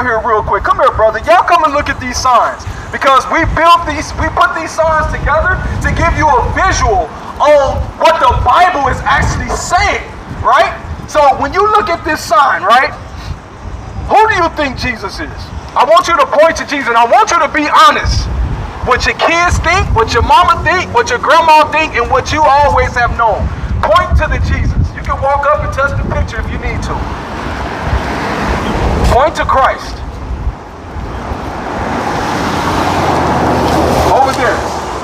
down here real quick. Come here, brother. Y'all come and look at these signs. Because we put these signs together to give you a visual on what the Bible is actually saying, right? So when you look at this sign, right, who do you think Jesus is? I want you to point to Jesus, and I want you to be honest. What your kids think, what your mama think, what your grandma think, and what you always have known. Point to the Jesus. You can walk up and touch the picture if you need to. Point to Christ.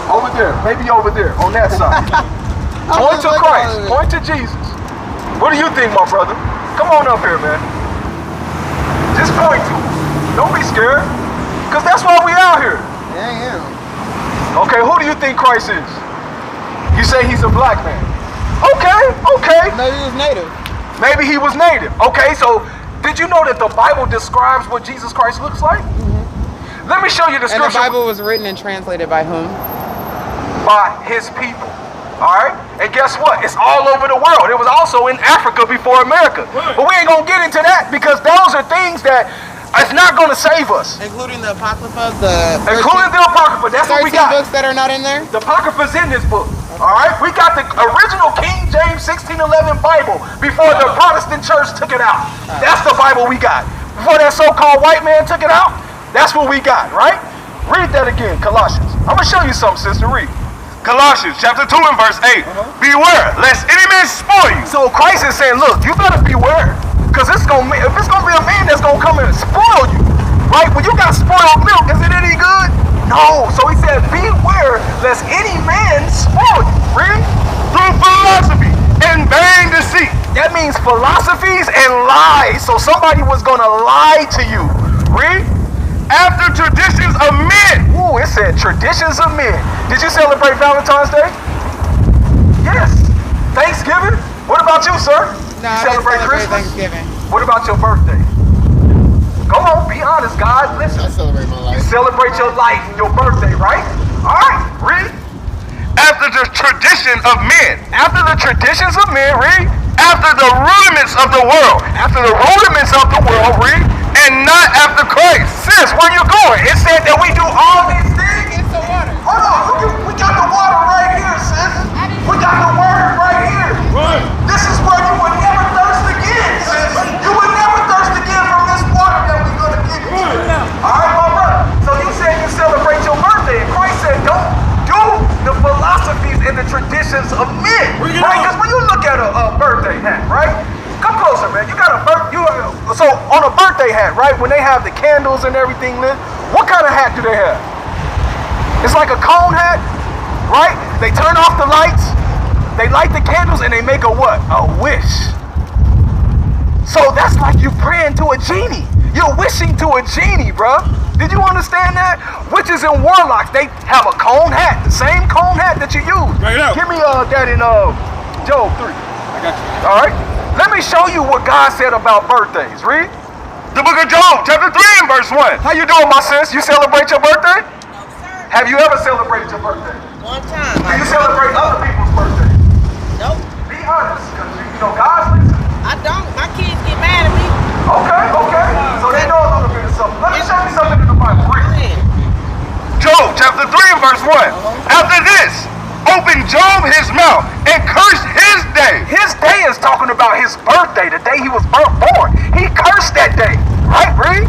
Over there, maybe over there, on that side. Point to Christ, point to Jesus. What do you think, my brother? Come on up here, man. Just point to him. Don't be scared, because that's why we out here. Yeah, I am. Okay, who do you think Christ is? You say he's a black man. Okay. Maybe he was native. Maybe he was native. Okay, so did you know that the Bible describes what Jesus Christ looks like? Mm-hmm. Let me show you the scripture. And the Bible was written and translated by whom? By his people. All right? And guess what? It's all over the world. It was also in Africa before America. But we ain't going to get into that because those are things that it's not going to save us. Including the Apocrypha, Including the Apocrypha. That's what we got. 13 books that are not in there? The Apocrypha's in this book. Okay. All right? We got the original King James 1611 Bible before the Protestant church took it out. That's the Bible we got. Before that so-called white man took it out, that's what we got, right? Read that again, Colossians. I'm going to show you something, sister. Read. Colossians chapter 2 and verse 8. Beware, lest any man spoil you. So Christ is saying, look, you better beware. Because if it's going to be a man that's going to come in and spoil you, right? When you got spoiled milk, is it any good? No. So he said, beware, lest any man spoil you. Read. Through philosophy and vain deceit. That means philosophies and lies. So somebody was going to lie to you. Read. After traditions of men. Ooh, it said traditions of men. Did you celebrate Valentine's Day? Yes. Thanksgiving? What about you, sir? No, I celebrate Christmas? Thanksgiving. What about your birthday? Go on, be honest, God. Listen. I celebrate my life. You celebrate your life, your birthday, right? All right, read. After the tradition of men. After the traditions of men, read. After the rudiments of the world. After the rudiments of the world, read. And not after Christ. Sis, where you going? It said that we do all these things. It's the water. Hold on, we got the water right here, sis. We got the word right here. Right. This is where you would never thirst again, sis. You would never thirst again from this water that we're going to give you. All right, my brother. So you said you celebrate your birthday, and Christ said don't do the philosophies and the traditions of men. Right? Because when you look at a birthday hat, right? Come closer, man. You got a so on a birthday hat, right? When they have the candles and everything lit, what kind of hat do they have? It's like a cone hat, right? They turn off the lights, they light the candles, and they make a what? A wish. So that's like you praying to a genie. You're wishing to a genie, bro. Did you understand that? Witches and warlocks, they have a cone hat, the same cone hat that you use. Right up. Give me that in Job 3. I got you. All right? Let me show you what God said about birthdays. Read. The book of Job, chapter 3 and verse 1. How you doing, my sis? You celebrate your birthday? No, sir. Have you ever celebrated your birthday? One time. Do you celebrate other people's birthday? Nope. Be honest, because you know God's listen. I don't. My kids get mad at me. Okay. So they know a little bit of something. Let me show you something in the Bible. Read. Job chapter 3 and verse 1. After this, opened Job his mouth and cursed his day. His day is talking about his birthday, the day he was born. He cursed that day. Right, read?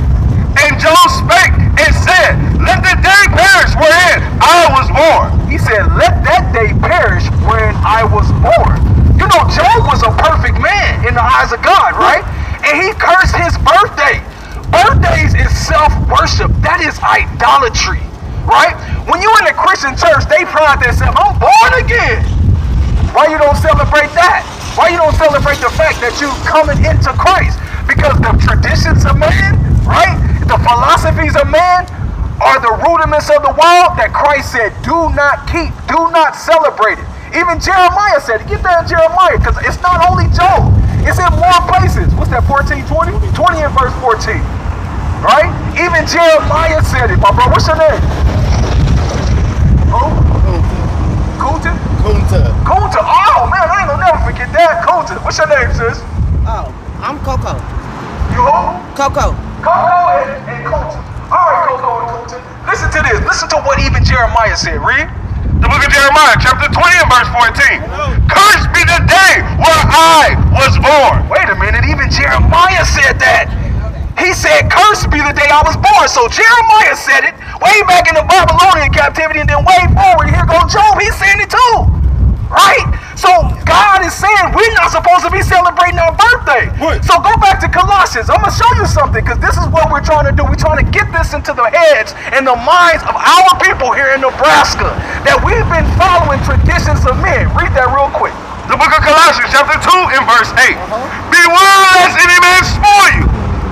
And Job spake and said, let the day perish wherein I was born. He said, let that day perish wherein I was born. You know, Job was a perfect man in the eyes of God, right? And he cursed his birthday. Birthdays is self-worship. That is idolatry, right? When you're in a Christian church, they pride themselves, I'm born again. Why you don't celebrate that? Why you don't celebrate the fact that you coming into Christ? Because the traditions of man, right? The philosophies of man are the rudiments of the world that Christ said, do not keep, do not celebrate it. Even Jeremiah said it. Get that in Jeremiah, because it's not only Job. It's in more places. What's that, 14, 20? 20 and verse 14. Right? Even Jeremiah said it. My bro, what's your name? Kunta? Kunta. Oh, man, I ain't gonna never forget that. Kunta. What's your name, sis? Oh, I'm Coco. You who? Coco. Coco, and to this. Listen to what even Jeremiah said. Read. The book of Jeremiah, chapter 20 and verse 14. Cursed be the day where I was born. Wait a minute, even Jeremiah said that. He said, cursed be the day I was born. So Jeremiah said it way back in the Babylonian captivity, and then way forward, here goes Job, he's saying it too. Right? So God is saying we're not supposed to be celebrating our birthday. What? So go back to Colossians. I'm going to show you something, because this is what we're trying to do. We're trying to get this into the heads and the minds of our people here in Nebraska, that we've been following traditions of men. Read that real quick. The book of Colossians, chapter 2 and verse 8. Beware lest any man spoil you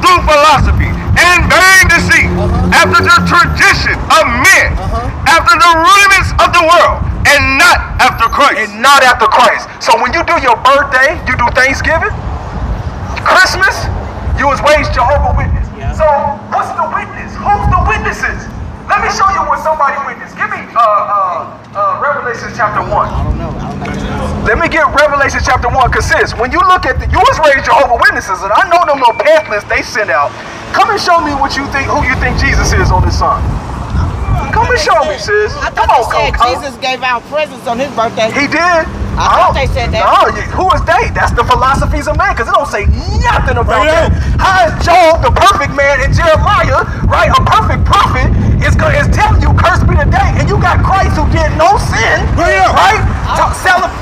through philosophy and vain deceit, after the tradition of men, after the rudiments of the world, and not after Christ. And not after Christ. So when you do your birthday, you do Thanksgiving, Christmas, you was raised Jehovah's Witness. So what's the witness? Who's the witnesses? Let me show you what somebody witnessed. Give me Revelation chapter 1. Let me get Revelation chapter 1, because sis, when you look at you was raised Jehovah's Witnesses, and I know them little pamphlets they send out. Come and show me what you think, who you think Jesus is on this sign. Come and show me, sis. I Come thought on, they said Coco. Jesus gave out presents on his birthday. He did. I thought they said that. No, who is they? That's the philosophies of man, because it don't say nothing about that. How is Job, the perfect man, and Jeremiah, right, a perfect prophet, is telling you, cursed be the day, and you got Christ who did no sin, right?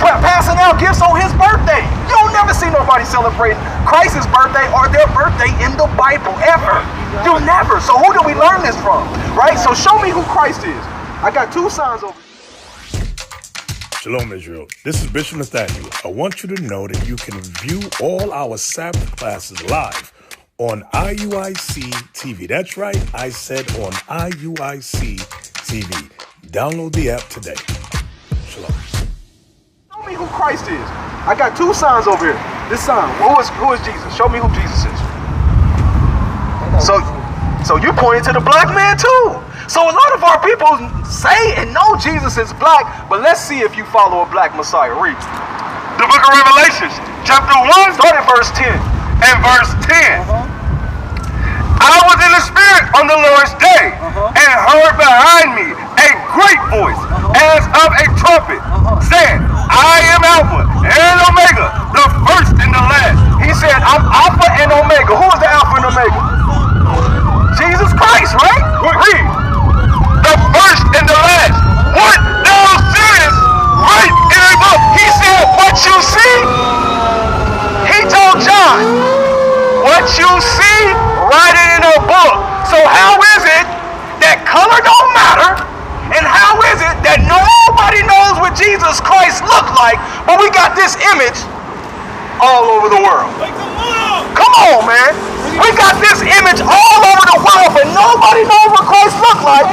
Passing out gifts on his birthday. You don't never see nobody celebrating Christ's birthday or their birthday in the Bible, ever. You never. So who do we learn this from, right? So show me who Christ is. I got two signs over here. Shalom, Israel. This is Bishop Nathaniel. I want you to know that you can view all our Sabbath classes live on IUIC TV. That's right, I said on IUIC TV. Download the app today. Shalom. Show me who Christ is. I got two signs over here. This sign, who is Jesus? Show me who Jesus is. So you pointed to the black man too. So a lot of our people say and know Jesus is black, but let's see if you follow a black Messiah. Read. The book of Revelations, chapter 1, Start at verse 10. and verse 10. I was in the spirit on the Lord's day, and heard behind me a great voice, as of a trumpet, saying, I am Alpha and Omega, the first and the last. He said, I'm Alpha and Omega. Who is the Alpha and Omega? Jesus Christ, right? Read. The first and the last. What thou seest, write in a book. He said, what you see? He told John, what you see, write it in a book. So how is it that color don't matter? And how is it that nobody knows what Jesus Christ looked like, but we got this image all over the world? Come on, man. We got this image all over the world, but nobody knows what Christ looked like.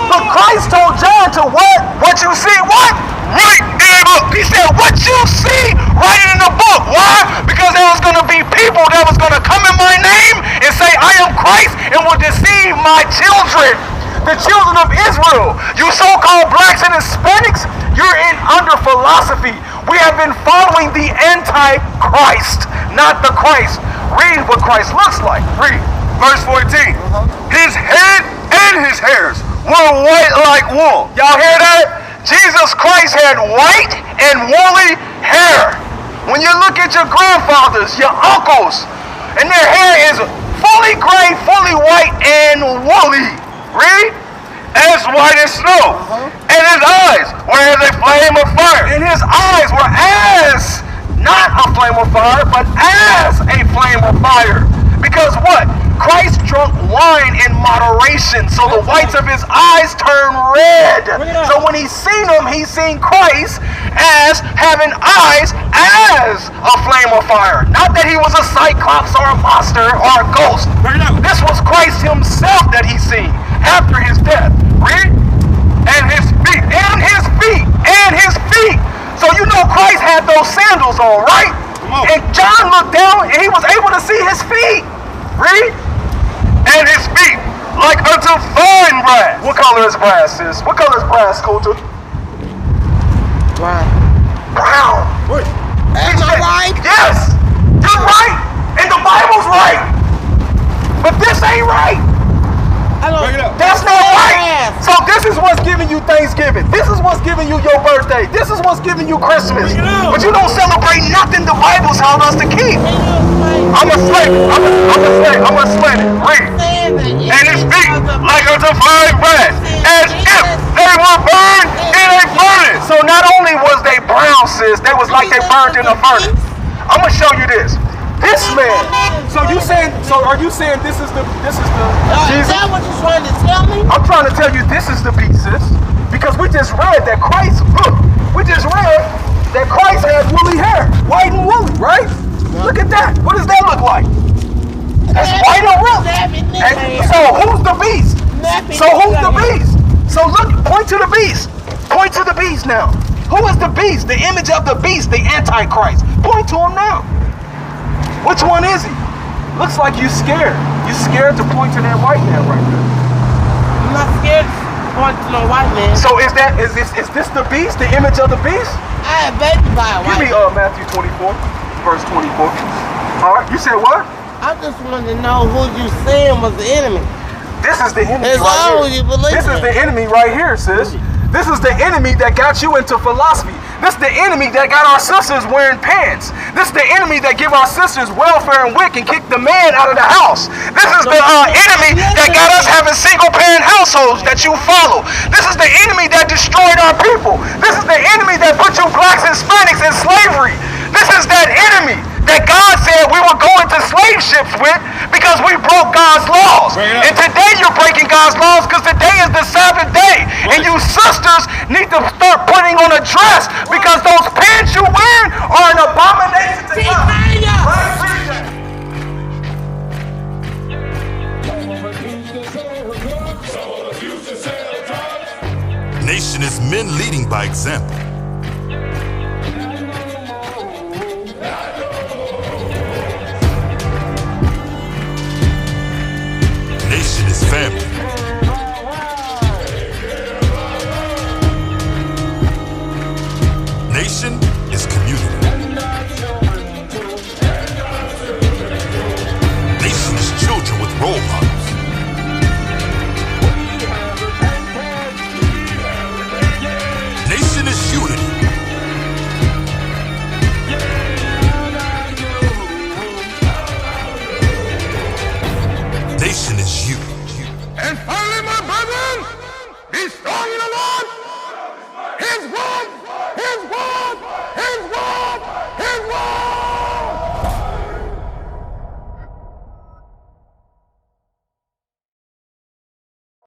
But Christ told John to what? What you see, what? Write in a book. He said, what you see, write it in a book. Why? Because there was going to be people that was going to come in my name and say, I am Christ, and will deceive my children, the children of Israel. You so-called blacks and Hispanics, you're in under philosophy. We have been following the anti-Christ, not the Christ. Read what Christ looks like. Read. Verse 14. His head and his hairs were white like wool. Y'all hear that? Jesus Christ had white and woolly hair. When you look at your grandfathers, your uncles, and their hair is fully gray, fully white, and woolly. Read. As white as snow. And his eyes were as a flame of fire. And his eyes were as, not a flame of fire, but as a flame of fire. Because what? Christ drunk wine in moderation, so the whites of his eyes turned red. So when he seen him, he seen Christ as having eyes as a flame of fire. Not that he was a cyclops or a monster or a ghost. This was Christ himself that he seen after his death. Read. And his feet. And his feet. And his feet. So you know Christ had those sandals on, right? And John looked down and he was able to see his feet. Read. And his feet like unto fine brass. What color is brass, sis? What color is brass, Coulter? Brown. Brown. Am I right? Yes. You're right. And the Bible's right. But this ain't right. That's not right. So giving you your birthday. This is what's giving you Christmas. But you don't celebrate nothing the Bible's told us to keep. I'm a slave. I'm a slave. Read. And his feet like unto fine brass, as if they were burned in a furnace. So not only was they brown, sis, they was like they burned in a furnace. I'm gonna show you this. This man. So are you saying this is the Jesus? Is that what you're trying to tell me? I'm trying to tell you this is the beat, sis. Because we just read that Christ. Look, we just read that Christ had woolly hair, white and woolly, right? Look at that. What does that look like? That's white and woolly. And so who's the beast? So who's the beast? So look, point to the beast. Point to the beast now. Who is the beast? The image of the beast, the Antichrist. Point to him now. Which one is he? Looks like you scared. You scared to point to that white man right there. I'm not scared to point to no white man. So is this the beast, the image of the beast? I had baby by a white Give me Matthew 24, verse 24. All right, you said what? I just wanted to know who you saying was the enemy. This is the enemy It's right all here. you believe This is in. the enemy right here, sis. This is the enemy that got you into philosophy. This is the enemy that got our sisters wearing pants. This is the enemy that give our sisters welfare and WIC and kick the man out of the house. This is the enemy that got us having single-parent households that you follow. This is the enemy that destroyed our people. This is the enemy that put you blacks and Hispanics in slavery. This is that enemy that God said we were going to slave ships with because we broke God's laws. And today you're breaking God's laws because today is the Sabbath day. And you sisters need to start putting on a dress because those pants you wearing are an abomination to God. Nation is men leading by example. Nation is family. Nation is community. Nation is children with role models.